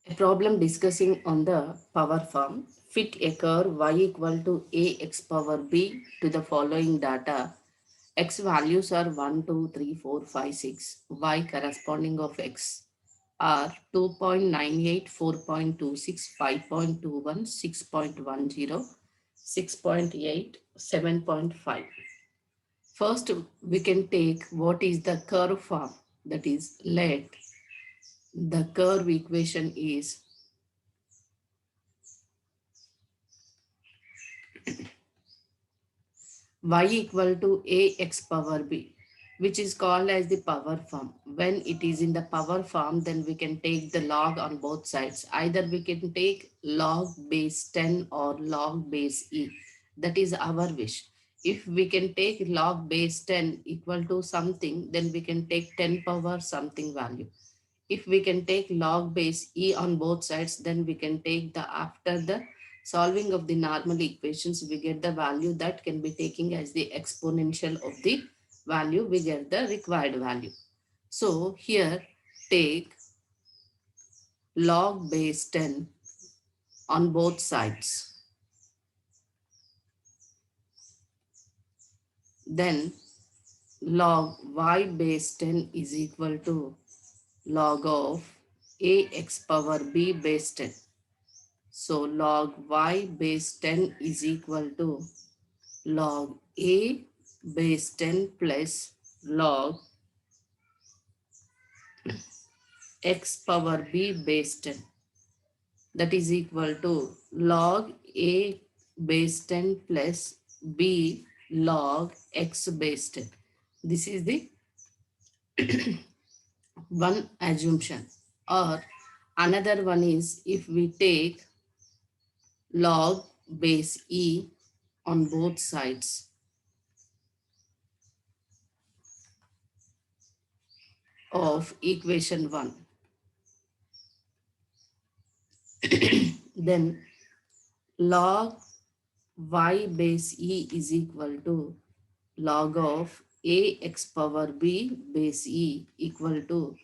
A problem discussing on the power form. Fit a curve y equal to ax power b to the following data. X values are 1, 2, 3, 4, 5, 6. Y corresponding of x are 2.98, 4.26, 5.21, 6.10, 6.8, 7.5. First, we can take what is the curve form. That is, let the curve equation is y equal to ax power b, which is called as the power form. When it is in the power form, then we can take the log on both sides. Either we can take log base 10 or log base e. That is our wish. If we can take log base 10 equal to something, then we can take 10 power something value. If we can take log base e on both sides, then we can take the after the solving of the normal equations, we get the value that can be taken as the exponential of the value, we get the required value. So here take log base 10 on both sides. Then log y base 10 is equal to log of ax power b base 10. So log y base 10 is equal to log a base 10 plus log x power b base 10. That is equal to log a base 10 plus b log x base 10. This is the one assumption. Or another one is if we take log base e on both sides of equation 1, then log y base e is equal to log of ax power b base e equal to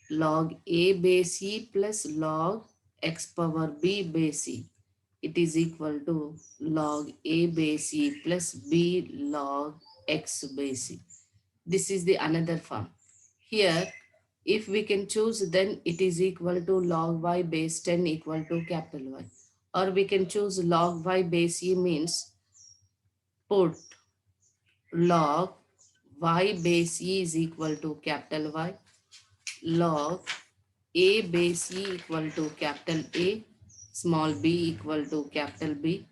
log a base e plus log x power b base e. It is equal to log a base e plus b log x base e. This is the another form. Here, if we can choose, then it is equal to log y base 10 equal to capital Y. Or we can choose log y base e means put log y base e is equal to capital Y, log a base e equal to capital A, small b equal to capital B,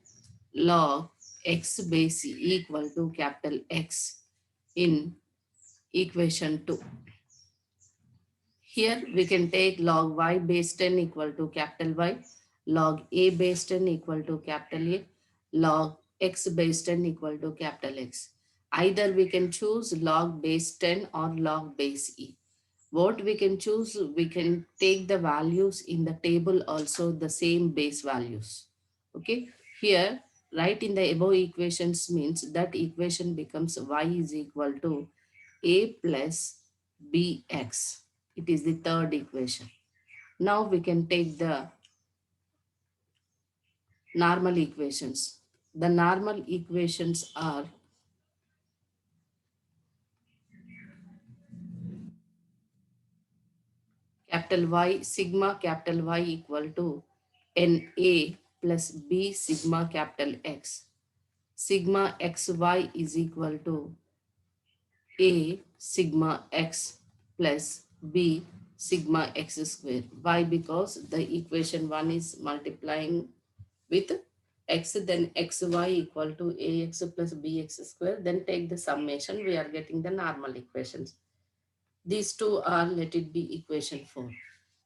log x base e equal to capital X in equation 2. Here we can take log y base 10 equal to capital Y, log a base 10 equal to capital A, log x base 10 equal to capital X. Either we can choose log base 10 or log base E. What we can choose, we can take the values in the table also the same base values. Okay, here write in the above equations means that equation becomes y is equal to a plus bx. It is the third equation. Now we can take the normal equations. The normal equations are capital Y sigma capital Y equal to NA plus B sigma capital X. Sigma XY is equal to A sigma X plus B sigma X square. Why? Because the equation 1 is multiplying with x, then xy equal to ax plus bx square, then take the summation, we are getting the normal equations. These two are, let it be equation 4.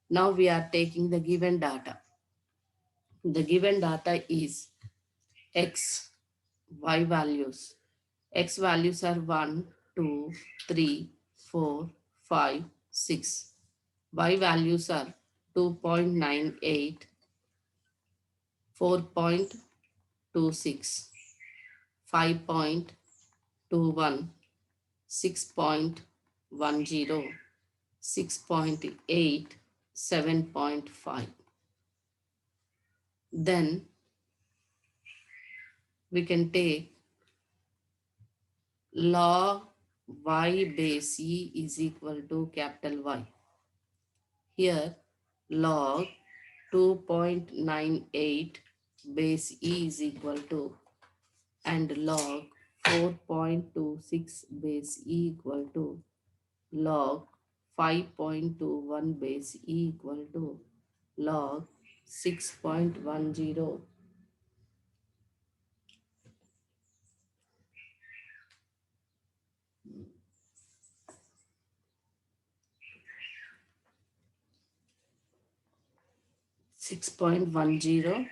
Now we are taking the given data. The given data is x, y values. X values are 1, 2, 3, 4, 5, 6. Y values are 2.98, 4.26, 5.21, 6.10, 6.8, 7.5. Then we can take log y base e is equal to capital Y. Here log 2.98 base e is equal to, and log 4.26 base e equal to, log 5.21 base e equal to, log 6.10. 6.10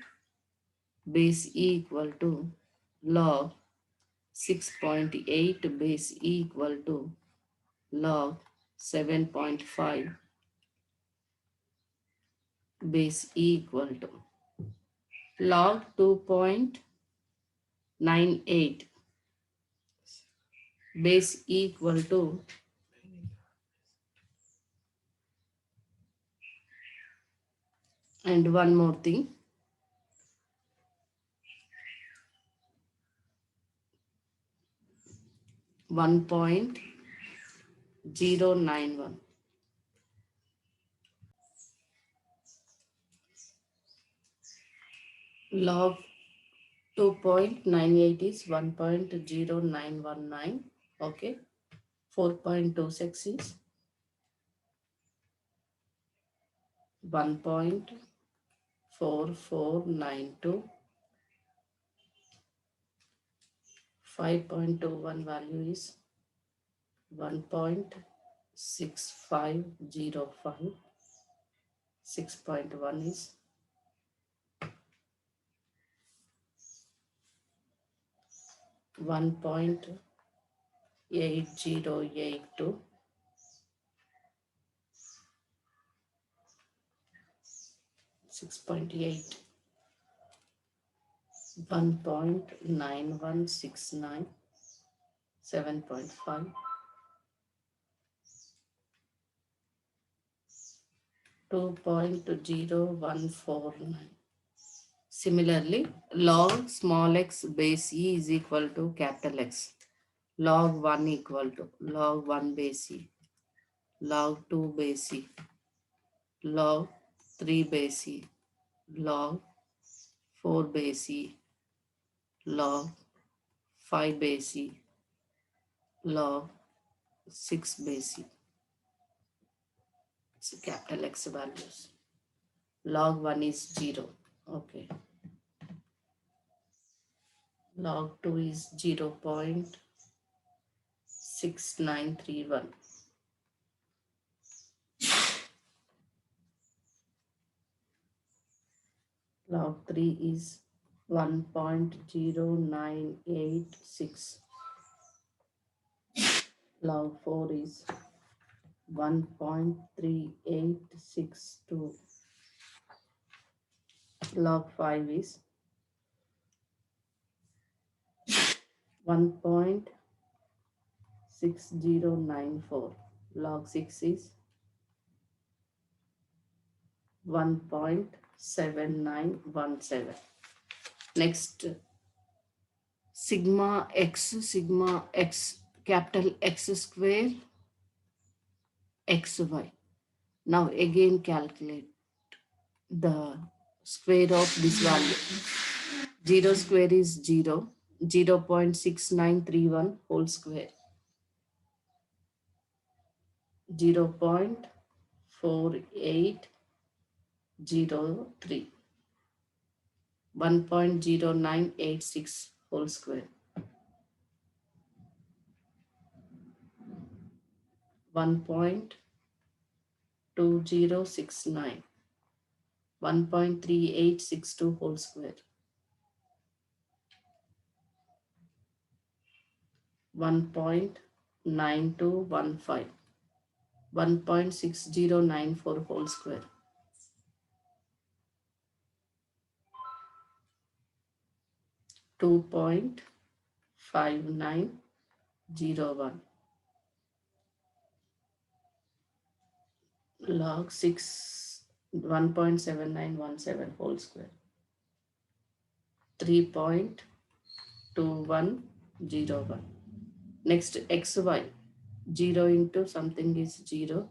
base e equal to log 6.8 base e equal to log 7.5 base e equal to log 2.98 base e equal to, and one more thing, 1.091. Log 2.98 is 1.0919. Okay. 4.26 is 1.4492. 5.21 value is 1.6505. 6.1 is 1.8082. 6.8, 1.9169. 7.5, 2.0149. Similarly, log small x base e is equal to capital X. Log 1 equal to log 1 base e, log 2 base e, log 3 base e, log 4 base e, log 5 base e, log 6 base e. It's capital X values. Log 1 is 0. Okay. Log 2 is 0.6931. Log 3 is 1.0986. Log 4 is 1.3862. Log 5 is 1.6094. Log 6 is 1.7917. Next, sigma x, capital X square xy. Now again calculate the square of this value. 0 square is 0. 0.6931 whole square. 0.4803. 1.0986 whole square. 1.2069. 1.3862 whole square. 1.9215. 1.6094 whole square. 2.5901. Log 6, 1.7917 whole square. 3.2101. Next xy, 0 into something is 0,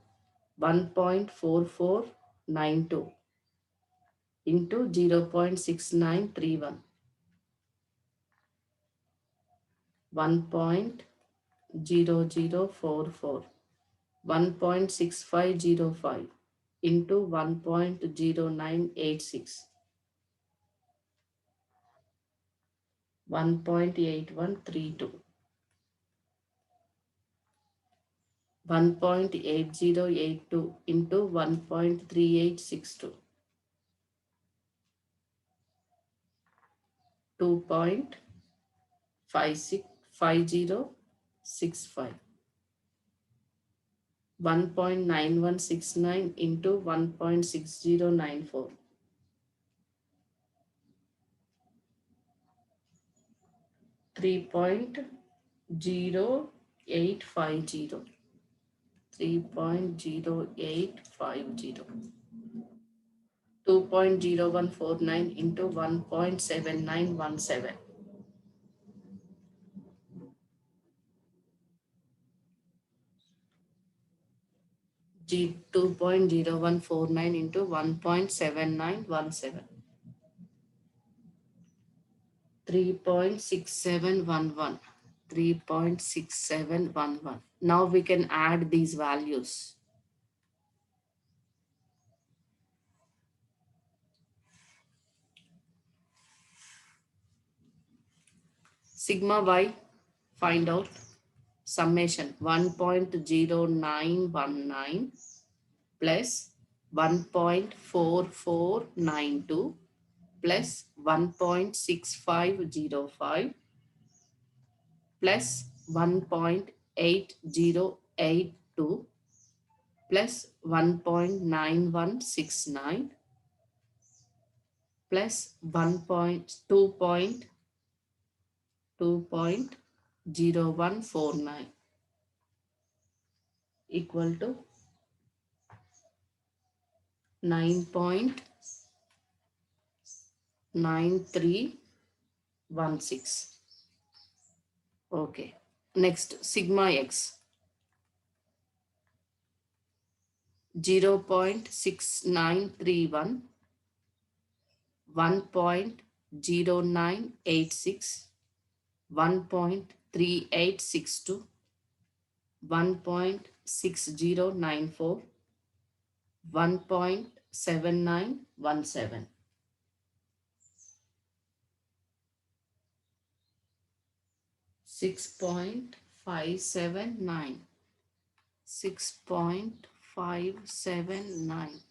1.4492 into 0.6931, 1.0044, 1.6505 into 1.0986, 1.8132, 1.8082 into 1.3862, 2.5065, 1.9169 into 1.6094, 3.0850, 3.0850, 2.0149 into 1.7917, 2.0149 into 1.7917, 3.6711, 3.6711. Now we can add these values. Sigma y, find out summation 1.0919 plus 1.4492 plus 1.6505 plus 1.8082 plus 1.9169 plus 2.0149 equal to 9.9316. Okay. Next, sigma x 0.6931, 1.0986, 1.3862, 1.6094, 1.7917. 6.579, 6.579.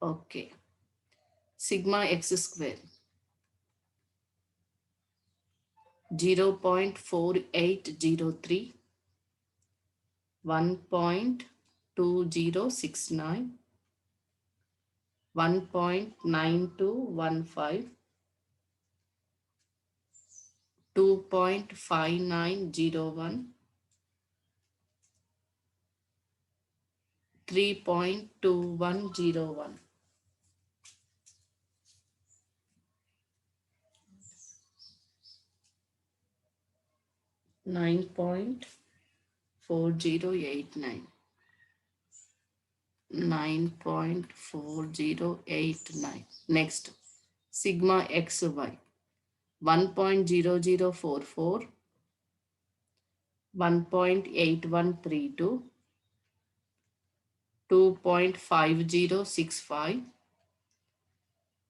Okay. Sigma x square 0.4803, 1.2069, 1.9215, 2.5901, 3.2101, 9.4089, 9.4089. Next, sigma xy 1.0044, 1.8132, 2.5065,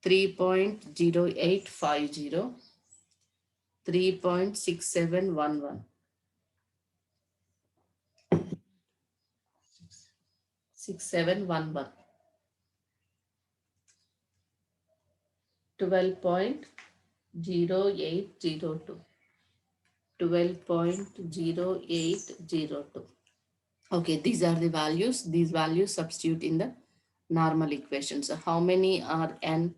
3.0850, 3.6711, 6711, 12.0802, 12.0802. Okay, these are the values. These values substitute in the normal equation. So how many are n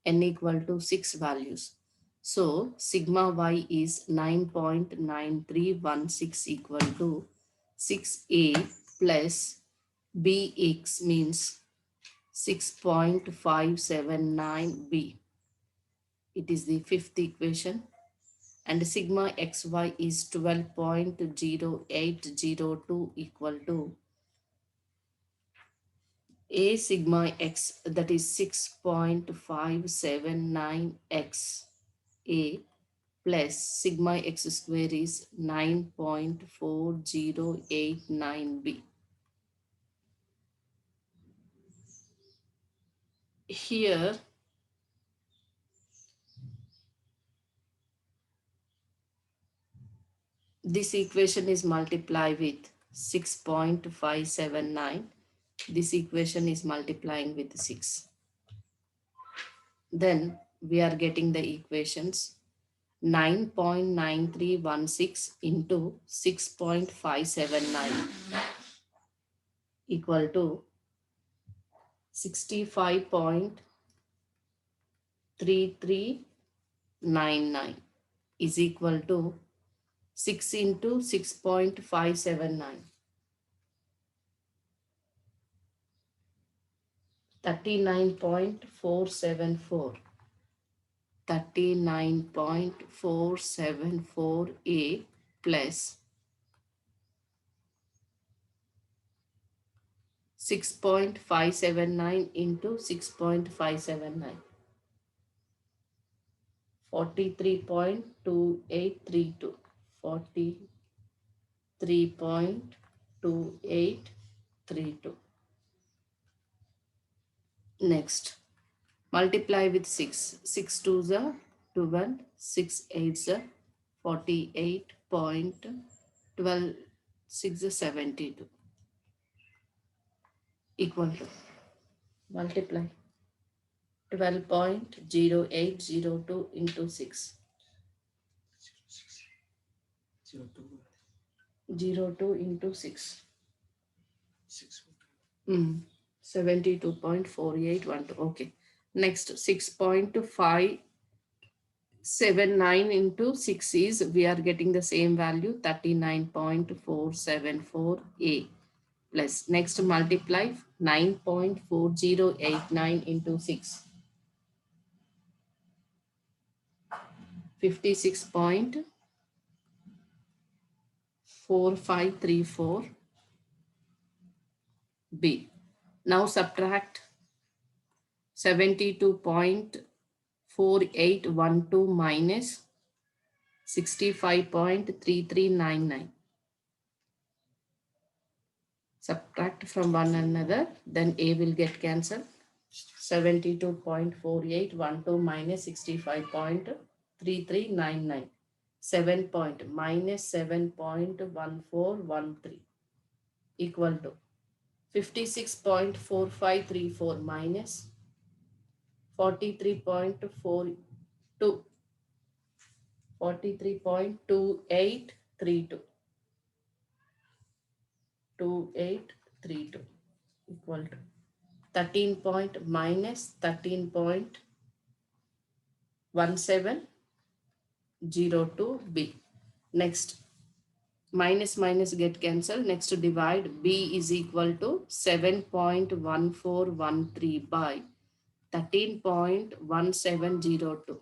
equal to 6 values? So sigma y is 9.9316 equal to 6a plus bx means 6.579b. It is the fifth equation. And sigma xy is 12.0802 equal to a sigma x, that is 6.579x a, plus sigma x square is 9.4089b. Here this equation is multiplied with 6.579. This equation is multiplying with 6. Then we are getting the equations 9.9316 into 6.579 equal to 65.3399 is equal to 6 into 6.579, 39.474. 39.474a plus 6.579 into 6.579, 43.2832, 43.2832. Next, multiply with 6. 6 2s are 12, 6 8s are 48.12, 6 is 72 equal to, multiply 12.0802 into 6, 02 into 6, 72.4812. Okay. Next, 6.579 into 6 is, we are getting the same value, 39.474a plus, next multiply 9.4089 into 6, 56.4534b. Now subtract 72.4812 minus 65.3399. Subtract from one another, then a will get cancelled. 72.4812 minus 65.3399. 7 point minus 7.1413 equal to 56.4534 minus 43.42, 43.2832, 2832 equal to 13 point minus 13.1702b. Next, minus minus get cancelled. Next, to divide, b is equal to 7.1413 by 13.1702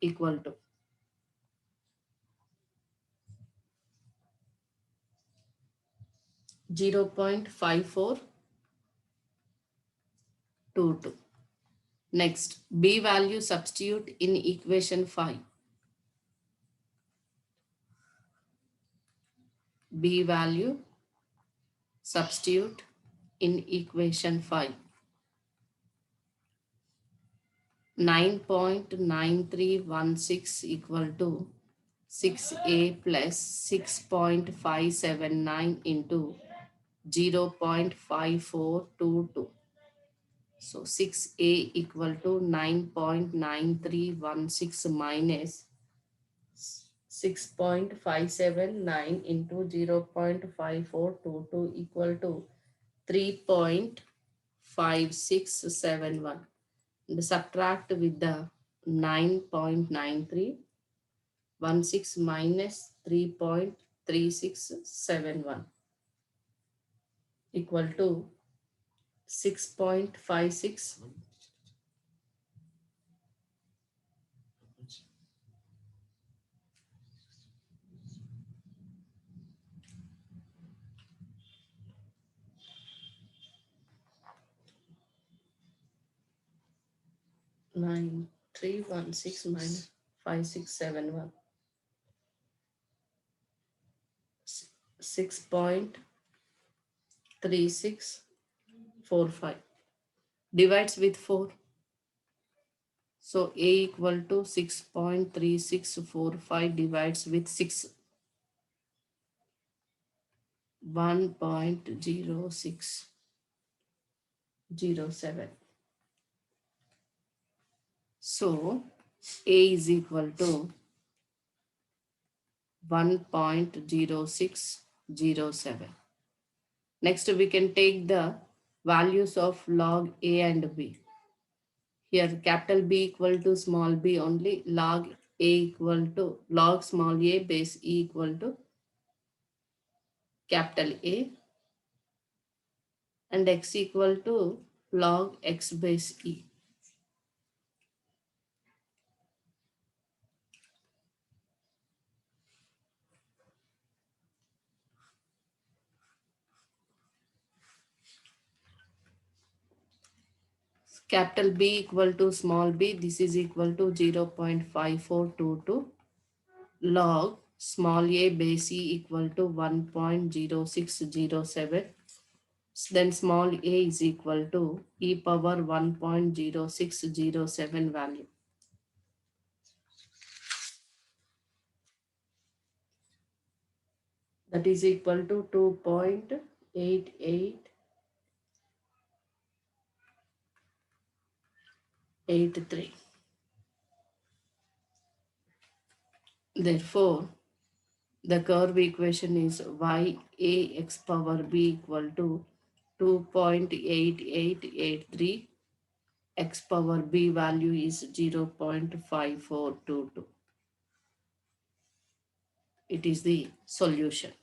equal to 0.5422. Next, b value substitute in equation 5. B value substitute in equation 5. 9.9316 equal to 6a plus 6.579 into 0.5422. So 6a equal to 9.9316 minus 6.579 into 0.5422 equal to 3.5671. And subtract with the 9.9316 minus 3.3671 equal to 6.56 9316 minus 5671. 6.3645 divides with 4. So A equal to 6.3645 divides with 6. 1.0607. So A is equal to 1.0607. Next, we can take the values of log A and B. Here, capital B equal to small b only, log A equal to log small a base E equal to capital A, and x equal to log x base E. Capital B equal to small b, this is equal to 0.5422, log small a base E equal to 1.0607. Then small a is equal to e power 1.0607 value. That is equal to 2.8883. Therefore, the curve equation is y a x power b equal to 2.8883. X power b value is 0.5422. It is the solution.